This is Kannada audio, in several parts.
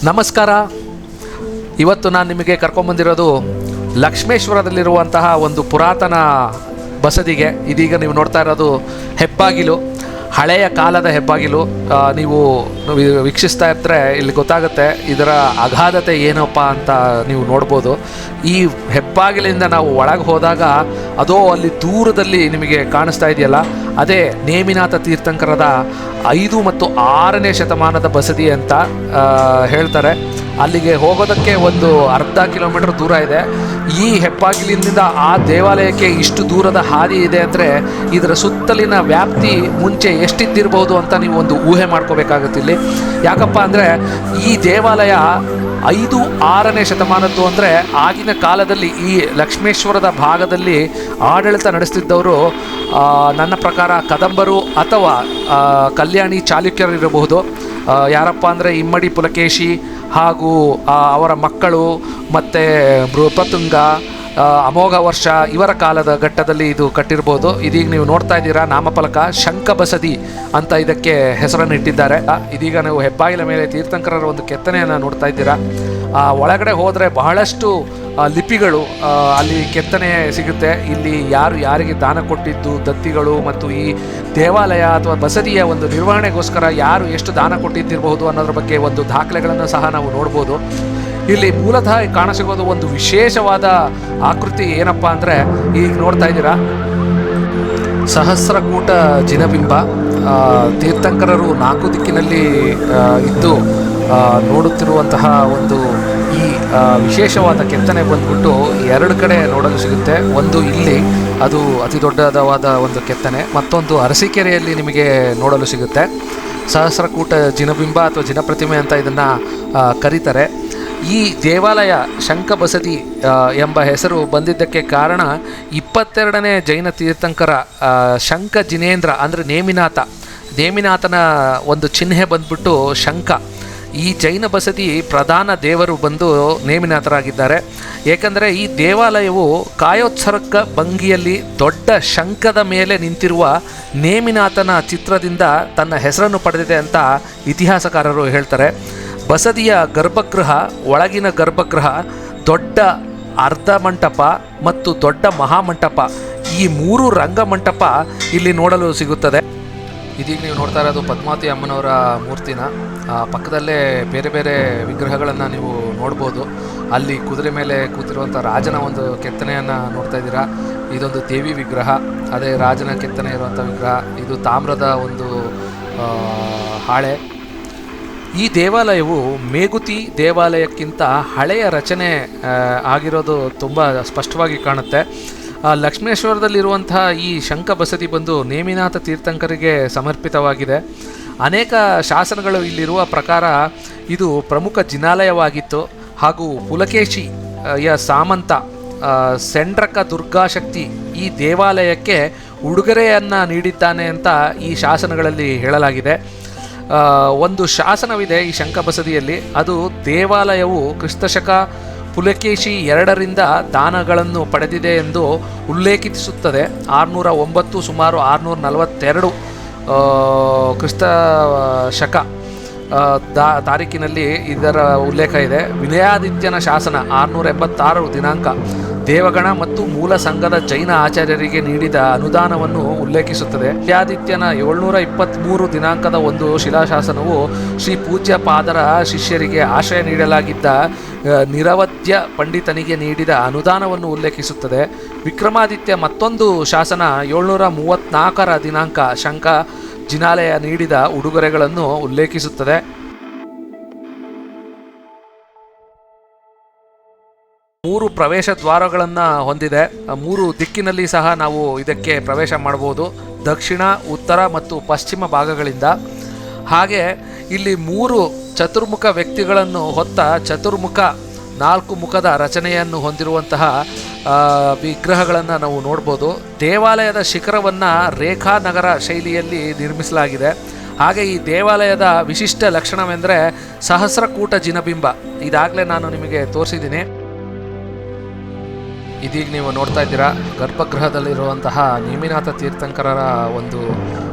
ನಮಸ್ಕಾರ. ಇವತ್ತು ನಾನು ನಿಮಗೆ ಕರ್ಕೊಂಬಂದಿರೋದು ಲಕ್ಷ್ಮೇಶ್ವರದಲ್ಲಿರುವಂತಹ ಒಂದು ಪುರಾತನ ಬಸದಿಗೆ. ಇದೀಗ ನೀವು ನೋಡ್ತಾ ಇರೋದು ಹೆಬ್ಬಾಗಿಲು, ಹಳೆಯ ಕಾಲದ ಹೆಬ್ಬಾಗಿಲು. ನೀವು ವೀಕ್ಷಿಸ್ತಾ ಇದ್ದರೆ ಇಲ್ಲಿ ಗೊತ್ತಾಗುತ್ತೆ ಇದರ ಅಗಾಧತೆ ಏನಪ್ಪ ಅಂತ ನೀವು ನೋಡ್ಬೋದು. ಈ ಹೆಬ್ಬಾಗಿಲಿಂದ ನಾವು ಒಳಗೆ ಹೋದಾಗ ಅದೋ ಅಲ್ಲಿ ದೂರದಲ್ಲಿ ನಿಮಗೆ ಕಾಣಿಸ್ತಾ ಇದೆಯಲ್ಲ, ಅದೇ ನೇಮಿನಾಥ ತೀರ್ಥಂಕರದ 5 ಮತ್ತು 6ನೇ ಶತಮಾನದ ಬಸದಿ ಅಂತ ಹೇಳ್ತಾರೆ. ಅಲ್ಲಿಗೆ ಹೋಗೋದಕ್ಕೆ ಒಂದು ಅರ್ಧ ಕಿಲೋಮೀಟರ್ ದೂರ ಇದೆ. ಈ ಹೆಬ್ಬಾಗಿಲಿನಿಂದ ಆ ದೇವಾಲಯಕ್ಕೆ ಇಷ್ಟು ದೂರದ ಹಾದಿ ಇದೆ ಅಂದರೆ ಇದರ ಸುತ್ತಲಿನ ವ್ಯಾಪ್ತಿ ಮುಂಚೆ ಎಷ್ಟಿದ್ದಿರಬಹುದು ಅಂತ ನೀವು ಒಂದು ಊಹೆ ಮಾಡ್ಕೋಬೇಕಾಗುತ್ತೆ ಇಲ್ಲಿ. ಯಾಕಪ್ಪ ಅಂದರೆ ಈ ದೇವಾಲಯ 5-6ನೇ ಶತಮಾನದ್ದು. ಅಂದರೆ ಆಗಿನ ಕಾಲದಲ್ಲಿ ಈ ಲಕ್ಷ್ಮೇಶ್ವರದ ಭಾಗದಲ್ಲಿ ಆಡಳಿತ ನಡೆಸ್ತಿದ್ದವರು ನನ್ನ ಪ್ರಕಾರ ಕದಂಬರು ಅಥವಾ ಕಲ್ಯಾಣಿ ಚಾಲುಕ್ಯರಿರಬಹುದು. ಯಾರಪ್ಪ ಅಂದರೆ ಇಮ್ಮಡಿ ಪುಲಕೇಶಿ ಹಾಗೂ ಅವರ ಮಕ್ಕಳು ಮತ್ತು ನೃಪತುಂಗ, ಅಮೋಘ ವರ್ಷ, ಇವರ ಕಾಲದ ಘಟ್ಟದಲ್ಲಿ ಇದು ಕಟ್ಟಿರ್ಬೋದು. ಇದೀಗ ನೀವು ನೋಡ್ತಾ ಇದ್ದೀರಾ ನಾಮಫಲಕ ಶಂಖ ಬಸದಿ ಅಂತ ಇದಕ್ಕೆ ಹೆಸರನ್ನು ಇಟ್ಟಿದ್ದಾರೆ. ಇದೀಗ ನೀವು ಹೆಬ್ಬಾಗಿಲ ಮೇಲೆ ತೀರ್ಥಂಕರರ ಒಂದು ಕೆತ್ತನೆಯನ್ನು ನೋಡ್ತಾ ಇದ್ದೀರಾ. ಒಳಗಡೆ ಹೋದರೆ ಬಹಳಷ್ಟು ಲಿಪಿಗಳು ಅಲ್ಲಿ ಕೆತ್ತನೆ ಸಿಗುತ್ತೆ. ಇಲ್ಲಿ ಯಾರು ಯಾರಿಗೆ ದಾನ ಕೊಟ್ಟಿದ್ದು, ದತ್ತಿಗಳು ಮತ್ತು ಈ ದೇವಾಲಯ ಅಥವಾ ಬಸದಿಯ ಒಂದು ನಿರ್ವಹಣೆಗೋಸ್ಕರ ಯಾರು ಎಷ್ಟು ದಾನ ಕೊಟ್ಟಿದ್ದಿರಬಹುದು ಅನ್ನೋದ್ರ ಬಗ್ಗೆ ಒಂದು ದಾಖಲೆಗಳನ್ನು ಸಹ ನಾವು ನೋಡ್ಬೋದು. ಇಲ್ಲಿ ಮೂಲತಃ ಕಾಣಸಿಗೋದು ಒಂದು ವಿಶೇಷವಾದ ಆಕೃತಿ ಏನಪ್ಪ ಅಂದರೆ ಈಗ ನೋಡ್ತಾ ಇದ್ದೀರಾ ಸಹಸ್ರಕೂಟ ಜಿನಬಿಂಬ. ತೀರ್ಥಂಕರರು 4 ದಿಕ್ಕಿನಲ್ಲಿ ಇದ್ದು ನೋಡುತ್ತಿರುವಂತಹ ಒಂದು ಈ ವಿಶೇಷವಾದ ಕೆತ್ತನೆ ಬಂದ್ಬಿಟ್ಟು 2 ಕಡೆ ನೋಡಲು ಸಿಗುತ್ತೆ. ಒಂದು ಇಲ್ಲಿ, ಅದು ಅತಿ ದೊಡ್ಡದಾದ ಒಂದು ಕೆತ್ತನೆ. ಮತ್ತೊಂದು ಅರಸೀಕೆರೆಯಲ್ಲಿ ನಿಮಗೆ ನೋಡಲು ಸಿಗುತ್ತೆ. ಸಹಸ್ರಕೂಟ ಜಿನಬಿಂಬ ಅಥವಾ ಜಿನಪ್ರತಿಮೆ ಅಂತ ಇದನ್ನು ಕರೀತಾರೆ. ಈ ದೇವಾಲಯ ಶಂಖ ಬಸದಿ ಎಂಬ ಹೆಸರು ಬಂದಿದ್ದಕ್ಕೆ ಕಾರಣ 22ನೇ ಜೈನ ತೀರ್ಥಂಕರ ಶಂಖ ಜಿನೇಂದ್ರ ಅಂದರೆ ನೇಮಿನಾಥನ ಒಂದು ಚಿಹ್ನೆ ಬಂದ್ಬಿಟ್ಟು ಶಂಖ. ಈ ಜೈನ ಬಸದಿ ಪ್ರಧಾನ ದೇವರು ಬಂದು ನೇಮಿನಾಥರಾಗಿದ್ದಾರೆ. ಏಕೆಂದರೆ ಈ ದೇವಾಲಯವು ಕಾಯೋತ್ಸರ್ಗ ಭಂಗಿಯಲ್ಲಿ ದೊಡ್ಡ ಶಂಖದ ಮೇಲೆ ನಿಂತಿರುವ ನೇಮಿನಾಥನ ಚಿತ್ರದಿಂದ ತನ್ನ ಹೆಸರನ್ನು ಪಡೆದಿದೆ ಅಂತ ಇತಿಹಾಸಕಾರರು ಹೇಳ್ತಾರೆ. ಬಸದಿಯ ಗರ್ಭಗೃಹ, ಒಳಗಿನ ಗರ್ಭಗೃಹ, ದೊಡ್ಡ ಅರ್ಧ ಮಂಟಪ ಮತ್ತು ದೊಡ್ಡ ಮಹಾಮಂಟಪ, ಈ 3 ರಂಗಮಂಟಪ ಇಲ್ಲಿ ನೋಡಲು ಸಿಗುತ್ತದೆ. ಇದೀಗ ನೀವು ನೋಡ್ತಾ ಇರೋದು ಪದ್ಮಾವತಿ ಅಮ್ಮನವರ ಮೂರ್ತಿನ. ಪಕ್ಕದಲ್ಲೇ ಬೇರೆ ಬೇರೆ ವಿಗ್ರಹಗಳನ್ನು ನೀವು ನೋಡ್ಬೋದು. ಅಲ್ಲಿ ಕುದುರೆ ಮೇಲೆ ಕೂತಿರುವಂಥ ರಾಜನ ಒಂದು ಕೆತ್ತನೆಯನ್ನು ನೋಡ್ತಾ ಇದ್ದೀರಾ. ಇದೊಂದು ದೇವಿ ವಿಗ್ರಹ, ಅದೇ ರಾಜನ ಕೆತ್ತನೆ ಇರುವಂಥ ವಿಗ್ರಹ. ಇದು ತಾಮ್ರದ ಒಂದು ಹಾಳೆ. ಈ ದೇವಾಲಯವು ಮೇಗುತಿ ದೇವಾಲಯಕ್ಕಿಂತ ಹಳೆಯ ರಚನೆ ಆಗಿರೋದು ತುಂಬ ಸ್ಪಷ್ಟವಾಗಿ ಕಾಣುತ್ತೆ. ಲಕ್ಷ್ಮೇಶ್ವರದಲ್ಲಿರುವಂತಹ ಈ ಶಂಖ ಬಸದಿ ಬಂದು ನೇಮಿನಾಥ ತೀರ್ಥಂಕರಿಗೆ ಸಮರ್ಪಿತವಾಗಿದೆ. ಅನೇಕ ಶಾಸನಗಳು ಇಲ್ಲಿರುವ ಪ್ರಕಾರ ಇದು ಪ್ರಮುಖ ಜಿನಾಲಯವಾಗಿತ್ತು ಹಾಗೂ ಪುಲಕೇಶಿಯ ಸಾಮಂತ ಸೆಂಡ್ರಕ ದುರ್ಗಾಶಕ್ತಿ ಈ ದೇವಾಲಯಕ್ಕೆ ಉಡುಗೊರೆಯನ್ನು ನೀಡಿದ್ದಾನೆ ಅಂತ ಈ ಶಾಸನಗಳಲ್ಲಿ ಹೇಳಲಾಗಿದೆ. ಒಂದು ಶಾಸನವಿದೆ ಈ ಶಂಖ ಬಸದಿಯಲ್ಲಿ. ಅದು ದೇವಾಲಯವು ಕ್ರಿಸ್ತಶಕ ಪುಲಕೇಶಿ 2ರಿಂದ ದಾನಗಳನ್ನು ಪಡೆದಿದೆ ಎಂದು ಉಲ್ಲೇಖಿಸುತ್ತದೆ. 609 ಸುಮಾರು 642 ಕ್ರಿಸ್ತ ಶಕ ತಾರೀಕಿನಲ್ಲಿ ಇದರ ಉಲ್ಲೇಖ ಇದೆ. ವಿನಯಾದಿತ್ಯನ ಶಾಸನ 686 ದಿನಾಂಕ ದೇವಗಣ ಮತ್ತು ಮೂಲ ಸಂಘದ ಜೈನ ಆಚಾರ್ಯರಿಗೆ ನೀಡಿದ ಅನುದಾನವನ್ನು ಉಲ್ಲೇಖಿಸುತ್ತದೆ. ವಿನಯಾದಿತ್ಯನ 723 ದಿನಾಂಕದ ಒಂದು ಶಿಲಾಶಾಸನವು ಶ್ರೀ ಪೂಜ್ಯ ಪಾದರ ಶಿಷ್ಯರಿಗೆ ಆಶ್ರಯ ನೀಡಲಾಗಿದ್ದ ನಿರವಧ್ಯ ಪಂಡಿತನಿಗೆ ನೀಡಿದ ಅನುದಾನವನ್ನು ಉಲ್ಲೇಖಿಸುತ್ತದೆ. ವಿಕ್ರಮಾದಿತ್ಯ ಮತ್ತೊಂದು ಶಾಸನ 734 ದಿನಾಂಕ ಶಂಖ ಜಿನಾಲಯ ನೀಡಿದ ಉಡುಗೊರೆಗಳನ್ನು ಉಲ್ಲೇಖಿಸುತ್ತದೆ. ಮೂರು ಪ್ರವೇಶ ದ್ವಾರಗಳನ್ನು ಹೊಂದಿದೆ. 3 ದಿಕ್ಕಿನಲ್ಲಿ ಸಹ ನಾವು ಇದಕ್ಕೆ ಪ್ರವೇಶ ಮಾಡಬಹುದು, ದಕ್ಷಿಣ, ಉತ್ತರ ಮತ್ತು ಪಶ್ಚಿಮ ಭಾಗಗಳಿಂದ. ಹಾಗೆ ಇಲ್ಲಿ 3 ಚತುರ್ಮುಖ ವ್ಯಕ್ತಿಗಳನ್ನು ಹೊತ್ತ ಚತುರ್ಮುಖ 4 ಮುಖದ ರಚನೆಯನ್ನು ಹೊಂದಿರುವಂತಹ ವಿಗ್ರಹಗಳನ್ನು ನಾವು ನೋಡ್ಬೋದು. ದೇವಾಲಯದ ಶಿಖರವನ್ನು ರೇಖಾನಗರ ಶೈಲಿಯಲ್ಲಿ ನಿರ್ಮಿಸಲಾಗಿದೆ. ಹಾಗೆ ಈ ದೇವಾಲಯದ ವಿಶಿಷ್ಟ ಲಕ್ಷಣವೆಂದರೆ ಸಹಸ್ರಕೂಟ ಜಿನಬಿಂಬ. ಇದಾಗಲೇ ನಾನು ನಿಮಗೆ ತೋರಿಸಿದ್ದೀನಿ. ಇದೀಗ ನೀವು ನೋಡ್ತಾ ಇದ್ದೀರಾ ಗರ್ಭಗೃಹದಲ್ಲಿರುವಂತಹ ನೇಮಿನಾಥ ತೀರ್ಥಂಕರರ ಒಂದು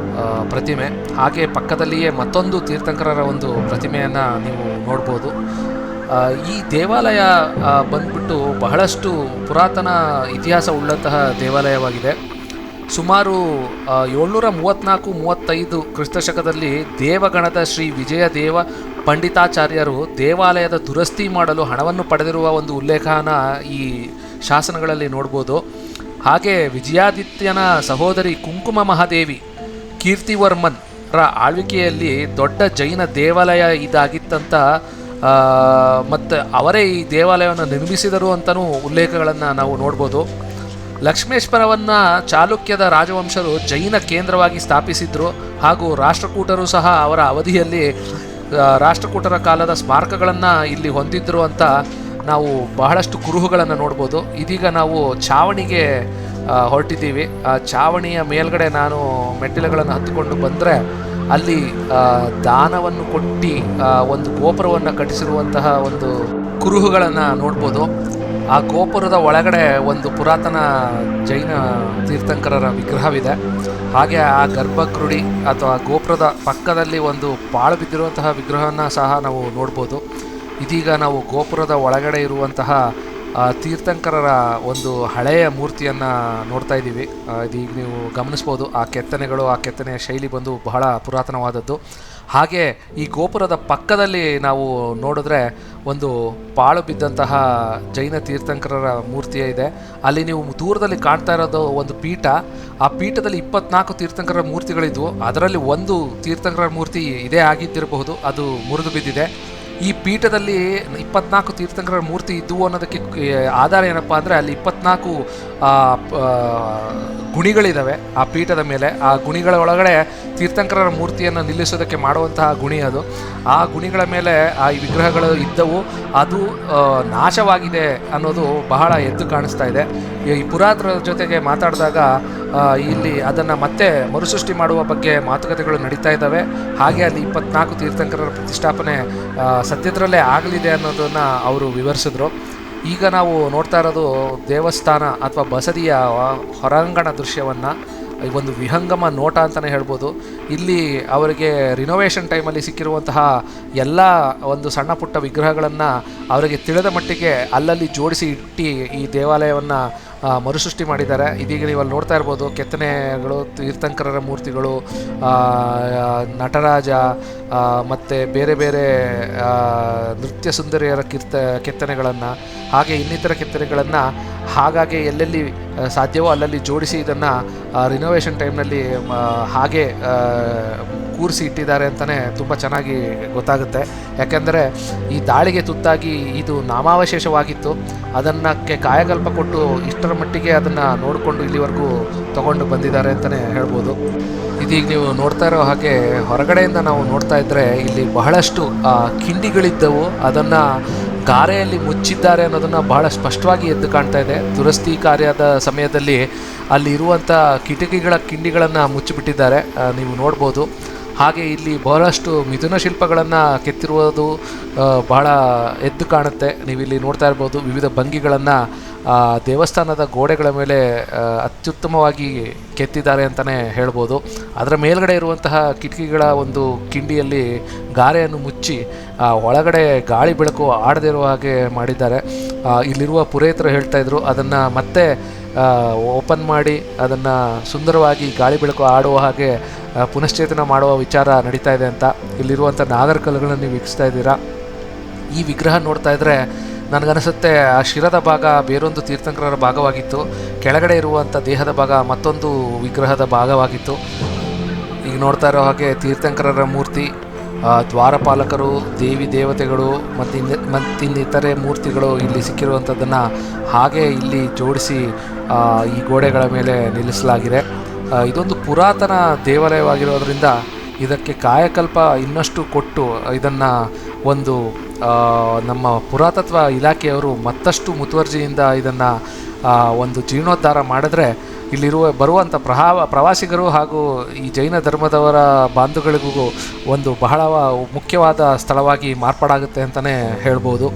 ಪ್ರತಿಮೆ. ಹಾಗೆ ಪಕ್ಕದಲ್ಲಿಯೇ ಮತ್ತೊಂದು ತೀರ್ಥಂಕರರ ಒಂದು ಪ್ರತಿಮೆಯನ್ನು ನೀವು ನೋಡ್ಬೋದು. ಈ ದೇವಾಲಯ ಬಂದ್ಬಿಟ್ಟು ಬಹಳಷ್ಟು ಪುರಾತನ ಇತಿಹಾಸ ಉಳ್ಳಂತಹ ದೇವಾಲಯವಾಗಿದೆ. ಸುಮಾರು 734-35 ಕ್ರಿಸ್ತಶಕದಲ್ಲಿ ದೇವಗಣದ ಶ್ರೀ ವಿಜಯದೇವ ಪಂಡಿತಾಚಾರ್ಯರು ದೇವಾಲಯದ ದುರಸ್ತಿ ಮಾಡಲು ಹಣವನ್ನು ಪಡೆದಿರುವ ಒಂದು ಉಲ್ಲೇಖನ ಈ ಶಾಸನಗಳಲ್ಲಿ ನೋಡ್ಬೋದು. ಹಾಗೆ ವಿಜಯಾದಿತ್ಯನ ಸಹೋದರಿ ಕುಂಕುಮ ಮಹಾದೇವಿ ಕೀರ್ತಿವರ್ಮನ್ ಆಳ್ವಿಕೆಯಲ್ಲಿ ದೊಡ್ಡ ಜೈನ ದೇವಾಲಯ ಇದಾಗಿತ್ತಂತ ಮತ್ತು ಅವರೇ ಈ ದೇವಾಲಯವನ್ನು ನಿರ್ಮಿಸಿದರು ಅಂತಲೂ ಉಲ್ಲೇಖಗಳನ್ನು ನಾವು ನೋಡ್ಬೋದು. ಲಕ್ಷ್ಮೇಶ್ವರವನ್ನು ಚಾಲುಕ್ಯದ ರಾಜವಂಶರು ಜೈನ ಕೇಂದ್ರವಾಗಿ ಸ್ಥಾಪಿಸಿದ್ರು. ಹಾಗೂ ರಾಷ್ಟ್ರಕೂಟರು ಸಹ ಅವರ ಅವಧಿಯಲ್ಲಿ ರಾಷ್ಟ್ರಕೂಟರ ಕಾಲದ ಸ್ಮಾರಕಗಳನ್ನು ಇಲ್ಲಿ ಹೊಂದಿದ್ರು ಅಂತ ನಾವು ಬಹಳಷ್ಟು ಕುರುಹುಗಳನ್ನು ನೋಡ್ಬೋದು. ಇದೀಗ ನಾವು ಛಾವಣಿಗೆ ಹೊರಟಿದ್ದೀವಿ. ಆ ಛಾವಣಿಯ ಮೇಲ್ಗಡೆ ನಾನು ಮೆಟ್ಟಿಲುಗಳನ್ನು ಹತ್ತಿಕೊಂಡು ಬಂದರೆ ಅಲ್ಲಿ ದಾನವನ್ನು ಕೊಟ್ಟು ಒಂದು ಗೋಪುರವನ್ನು ಕಟ್ಟಿಸಿರುವಂತಹ ಒಂದು ಕುರುಹುಗಳನ್ನು ನೋಡ್ಬೋದು. ಆ ಗೋಪುರದ ಒಳಗಡೆ ಒಂದು ಪುರಾತನ ಜೈನ ತೀರ್ಥಂಕರರ ವಿಗ್ರಹವಿದೆ. ಹಾಗೆ ಆ ಗರ್ಭಗೃಡಿ ಅಥವಾ ಗೋಪುರದ ಪಕ್ಕದಲ್ಲಿ ಒಂದು ಪಾಳು ಬಿದ್ದಿರುವಂತಹ ವಿಗ್ರಹವನ್ನು ಸಹ ನಾವು ನೋಡ್ಬೋದು. ಇದೀಗ ನಾವು ಗೋಪುರದ ಒಳಗಡೆ ಇರುವಂತಹ ತೀರ್ಥಂಕರರ ಒಂದು ಹಳೆಯ ಮೂರ್ತಿಯನ್ನು ನೋಡ್ತಾ ಇದ್ದೀವಿ. ಇದೀಗ ನೀವು ಗಮನಿಸ್ಬೋದು ಆ ಕೆತ್ತನೆಗಳು, ಆ ಕೆತ್ತನೆಯ ಶೈಲಿ ಬಂದು ಬಹಳ ಪುರಾತನವಾದದ್ದು. ಹಾಗೆ ಈ ಗೋಪುರದ ಪಕ್ಕದಲ್ಲಿ ನಾವು ನೋಡಿದ್ರೆ ಒಂದು ಪಾಳು ಬಿದ್ದಂತಹ ಜೈನ ತೀರ್ಥಂಕರರ ಮೂರ್ತಿಯೇ ಇದೆ. ಅಲ್ಲಿ ನೀವು ದೂರದಲ್ಲಿ ಕಾಣ್ತಾ ಇರೋದು ಒಂದು ಪೀಠ. ಆ ಪೀಠದಲ್ಲಿ 24 ತೀರ್ಥಂಕರರ ಮೂರ್ತಿಗಳಿದ್ವು. ಅದರಲ್ಲಿ ಒಂದು ತೀರ್ಥಂಕರರ ಮೂರ್ತಿ ಇದೇ ಆಗಿದ್ದಿರಬಹುದು, ಅದು ಮುರಿದು ಬಿದ್ದಿದೆ. ಈ ಪೀಠದಲ್ಲಿ 24 ತೀರ್ಥಂಕರರ ಮೂರ್ತಿ ಇದ್ದವು ಅನ್ನೋದಕ್ಕೆ ಆಧಾರ ಏನಪ್ಪ ಅಂದರೆ ಅಲ್ಲಿ 24 ಗುಣಿಗಳಿದ್ದಾವೆ ಆ ಪೀಠದ ಮೇಲೆ. ಆ ಗುಣಿಗಳ ಒಳಗಡೆ ತೀರ್ಥಂಕರರ ಮೂರ್ತಿಯನ್ನು ನಿಲ್ಲಿಸೋದಕ್ಕೆ ಮಾಡುವಂತಹ ಗುಣಿ ಅದು. ಆ ಗುಣಿಗಳ ಮೇಲೆ ಆ ವಿಗ್ರಹಗಳು ಇದ್ದವು. ಅದು ನಾಶವಾಗಿದೆ ಅನ್ನೋದು ಬಹಳ ಎದ್ದು ಕಾಣಿಸ್ತಾ ಇದೆ. ಈ ಪುರಾತನರ ಜೊತೆಗೆ ಮಾತಾಡಿದಾಗ ಇಲ್ಲಿ ಅದನ್ನು ಮತ್ತೆ ಮರುಸೃಷ್ಟಿ ಮಾಡುವ ಬಗ್ಗೆ ಮಾತುಕತೆಗಳು ನಡೀತಾ ಇದ್ದಾವೆ. ಹಾಗೆ ಅಲ್ಲಿ 24 ತೀರ್ಥಂಕರರ ಪ್ರತಿಷ್ಠಾಪನೆ ಸದ್ಯದರಲ್ಲೇ ಆಗಲಿದೆ ಅನ್ನೋದನ್ನು ಅವರು ವಿವರಿಸಿದ್ರು. ಈಗ ನಾವು ನೋಡ್ತಾ ಇರೋದು ದೇವಸ್ಥಾನ ಅಥವಾ ಬಸದಿಯ ಹೊರಾಂಗಣ ದೃಶ್ಯವನ್ನು, ಒಂದು ವಿಹಂಗಮ ನೋಟ ಅಂತಲೇ ಹೇಳ್ಬೋದು. ಇಲ್ಲಿ ಅವರಿಗೆ ರಿನೋವೇಷನ್ ಟೈಮಲ್ಲಿ ಸಿಕ್ಕಿರುವಂತಹ ಎಲ್ಲ ಒಂದು ಸಣ್ಣ ಪುಟ್ಟ ವಿಗ್ರಹಗಳನ್ನು ಅವರಿಗೆ ತಿಳಿದ ಮಟ್ಟಿಗೆ ಅಲ್ಲಲ್ಲಿ ಜೋಡಿಸಿ ಇಟ್ಟು ಈ ದೇವಾಲಯವನ್ನು ಮರುಸೃಷ್ಟಿ ಮಾಡಿದ್ದಾರೆ. ಇದೀಗ ನೀವು ಅಲ್ಲಿ ನೋಡ್ತಾ ಇರ್ಬೋದು ಕೆತ್ತನೆಗಳು, ತೀರ್ಥಂಕರರ ಮೂರ್ತಿಗಳು, ನಟರಾಜ ಮತ್ತು ಬೇರೆ ಬೇರೆ ನೃತ್ಯ ಸುಂದರಿಯರ ಕೆತ್ತನೆಗಳನ್ನು, ಹಾಗೆ ಇನ್ನಿತರ ಕೆತ್ತನೆಗಳನ್ನು ಹಾಗಾಗಿ ಎಲ್ಲೆಲ್ಲಿ ಸಾಧ್ಯವೋ ಅಲ್ಲಲ್ಲಿ ಜೋಡಿಸಿ ಇದನ್ನು ರಿನೋವೇಷನ್ ಟೈಮ್ನಲ್ಲಿ ಹಾಗೆ ಕೂರಿಸಿ ಇಟ್ಟಿದ್ದಾರೆ ಅಂತಲೇ ತುಂಬ ಚೆನ್ನಾಗಿ ಗೊತ್ತಾಗುತ್ತೆ. ಯಾಕೆಂದರೆ ಈ ದಾಳಿಗೆ ತುತ್ತಾಗಿ ಇದು ನಾಮಾವಶೇಷವಾಗಿತ್ತು. ಅದನ್ನಕ್ಕೆ ಕಾಯಕಲ್ಪ ಕೊಟ್ಟು ಇಷ್ಟರ ಮಟ್ಟಿಗೆ ಅದನ್ನು ನೋಡಿಕೊಂಡು ಇಲ್ಲಿವರೆಗೂ ತಗೊಂಡು ಬಂದಿದ್ದಾರೆ ಅಂತಲೇ ಹೇಳ್ಬೋದು. ಇದೀಗ ನೀವು ನೋಡ್ತಾ ಇರೋ ಹಾಗೆ ಹೊರಗಡೆಯಿಂದ ನಾವು ನೋಡ್ತಾ ಇದ್ದರೆ ಇಲ್ಲಿ ಬಹಳಷ್ಟು ಕಿಂಡಿಗಳಿದ್ದವು. ಅದನ್ನು ಗಾರೆಯಲ್ಲಿ ಮುಚ್ಚಿದ್ದಾರೆ ಅನ್ನೋದನ್ನು ಬಹಳ ಸ್ಪಷ್ಟವಾಗಿ ಎದ್ದು ಕಾಣ್ತಾ ಇದೆ. ದುರಸ್ತಿ ಕಾರ್ಯದ ಸಮಯದಲ್ಲಿ ಅಲ್ಲಿ ಇರುವಂಥ ಕಿಟಕಿಗಳ ಕಿಂಡಿಗಳನ್ನು ಮುಚ್ಚಿಬಿಟ್ಟಿದ್ದಾರೆ, ನೀವು ನೋಡ್ಬೋದು. ಹಾಗೆ ಇಲ್ಲಿ ಬಹಳಷ್ಟು ಮಿಥುನ ಶಿಲ್ಪಗಳನ್ನು ಕೆತ್ತಿರುವುದು ಬಹಳ ಎದ್ದು ಕಾಣುತ್ತೆ. ನೀವಿಲ್ಲಿ ನೋಡ್ತಾ ಇರ್ಬೋದು ವಿವಿಧ ಭಂಗಿಗಳನ್ನು ದೇವಸ್ಥಾನದ ಗೋಡೆಗಳ ಮೇಲೆ ಅತ್ಯುತ್ತಮವಾಗಿ ಕೆತ್ತಿದ್ದಾರೆ ಅಂತಲೇ ಹೇಳ್ಬೋದು. ಅದರ ಮೇಲ್ಗಡೆ ಇರುವಂತಹ ಕಿಟಕಿಗಳ ಒಂದು ಕಿಂಡಿಯಲ್ಲಿ ಗಾರೆಯನ್ನು ಮುಚ್ಚಿ ಒಳಗಡೆ ಗಾಳಿ ಬೆಳಕು ಆಡದೇ ಇರುವ ಹಾಗೆ ಮಾಡಿದ್ದಾರೆ. ಇಲ್ಲಿರುವ ಪುರೋಹಿತರು ಹೇಳ್ತಾಯಿದ್ರು ಅದನ್ನು ಮತ್ತೆ ಓಪನ್ ಮಾಡಿ ಅದನ್ನು ಸುಂದರವಾಗಿ ಗಾಳಿ ಬೆಳಕು ಆಡುವ ಹಾಗೆ ಪುನಶ್ಚೇತನ ಮಾಡುವ ವಿಚಾರ ನಡೀತಾ ಇದೆ ಅಂತ. ಇಲ್ಲಿರುವಂಥ ನಾಗರಕಲ್ಲುಗಳನ್ನು ನೀವು ವೀಕ್ಷಿಸ್ತಾ ಇದ್ದೀರಾ. ಈ ವಿಗ್ರಹ ನೋಡ್ತಾ ಇದ್ದರೆ ನನಗನ್ನಿಸುತ್ತೆ ಆ ಶಿರದ ಭಾಗ ಬೇರೊಂದು ತೀರ್ಥಂಕರರ ಭಾಗವಾಗಿತ್ತು, ಕೆಳಗಡೆ ಇರುವಂಥ ದೇಹದ ಭಾಗ ಮತ್ತೊಂದು ವಿಗ್ರಹದ ಭಾಗವಾಗಿತ್ತು. ಈಗ ನೋಡ್ತಾ ಇರೋ ಹಾಗೆ ತೀರ್ಥಂಕರರ ಮೂರ್ತಿ, ದ್ವಾರಪಾಲಕರು, ದೇವಿ ದೇವತೆಗಳು ಮತ್ತಿನ್ನಿತರೆ ಮೂರ್ತಿಗಳು ಇಲ್ಲಿ ಸಿಕ್ಕಿರುವಂಥದ್ದನ್ನು ಹಾಗೆ ಇಲ್ಲಿ ಜೋಡಿಸಿ ಈ ಗೋಡೆಗಳ ಮೇಲೆ ನಿಲ್ಲಿಸಲಾಗಿದೆ. ಇದೊಂದು ಪುರಾತನ ದೇವಾಲಯವಾಗಿರೋದ್ರಿಂದ ಇದಕ್ಕೆ ಕಾಯಕಲ್ಪ ಇನ್ನಷ್ಟು ಕೊಟ್ಟು ಇದನ್ನು ಒಂದು ನಮ್ಮ ಪುರಾತತ್ವ ಇಲಾಖೆಯವರು ಮತ್ತಷ್ಟು ಮುತುವರ್ಜಿಯಿಂದ ಇದನ್ನು ಒಂದು ಜೀರ್ಣೋದ್ಧಾರ ಮಾಡಿದ್ರೆ ಬರುವಂಥ ಪ್ರವಾಸಿಗರು ಹಾಗೂ ಈ ಜೈನ ಧರ್ಮದವರ ಬಾಂಧವಗಳಿಗೂ ಒಂದು ಬಹಳ ಮುಖ್ಯವಾದ ಸ್ಥಳವಾಗಿ ಮಾರ್ಪಾಡಾಗುತ್ತೆ ಅಂತಲೇ ಹೇಳ್ಬೋದು.